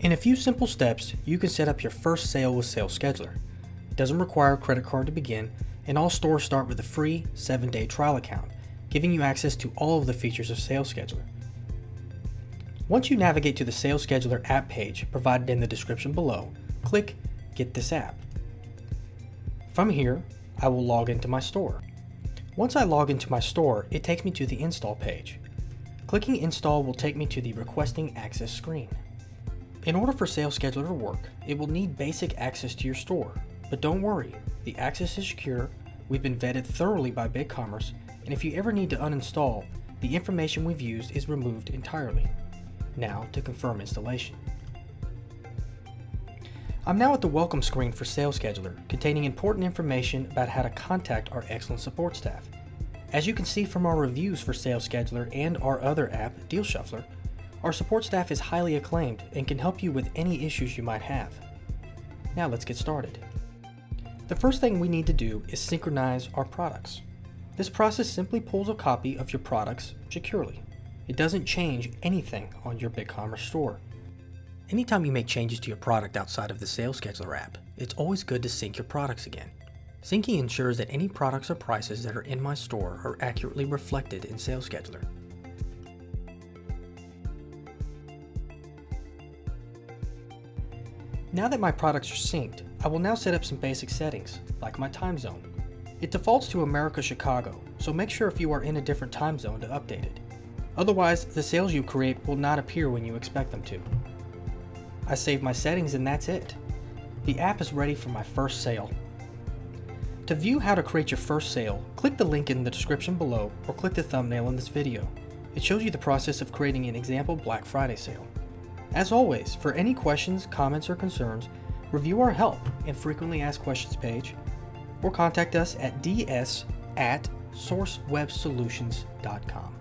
In a few simple steps, you can set up your first sale with Sales Scheduler. It doesn't require a credit card to begin, and all stores start with a free 7-day trial account, giving you access to all of the features of Sales Scheduler. Once you navigate to the Sales Scheduler app page provided in the description below, click Get This App. From here, I will log into my store. Once I log into my store, it takes me to the install page. Clicking Install will take me to the Requesting Access screen. In order for Sales Scheduler to work, it will need basic access to your store. But don't worry, the access is secure, we've been vetted thoroughly by BigCommerce, and if you ever need to uninstall, the information we've used is removed entirely. Now to confirm installation. I'm now at the welcome screen for Sales Scheduler, containing important information about how to contact our excellent support staff. As you can see from our reviews for Sales Scheduler and our other app, Deal Shuffler, our support staff is highly acclaimed and can help you with any issues you might have. Now let's get started. The first thing we need to do is synchronize our products. This process simply pulls a copy of your products securely. It doesn't change anything on your BigCommerce store. Anytime you make changes to your product outside of the Sales Scheduler app, it's always good to sync your products again. Syncing ensures that any products or prices that are in my store are accurately reflected in Sales Scheduler. Now that my products are synced, I will now set up some basic settings, like my time zone. It defaults to America Chicago, so make sure if you are in a different time zone to update it. Otherwise, the sales you create will not appear when you expect them to. I save my settings and that's it. The app is ready for my first sale. To view how to create your first sale, click the link in the description below or click the thumbnail in this video. It shows you the process of creating an example Black Friday sale. As always, for any questions, comments, or concerns, review our help and frequently asked questions page, or contact us at ds@sourcewebsolutions.com.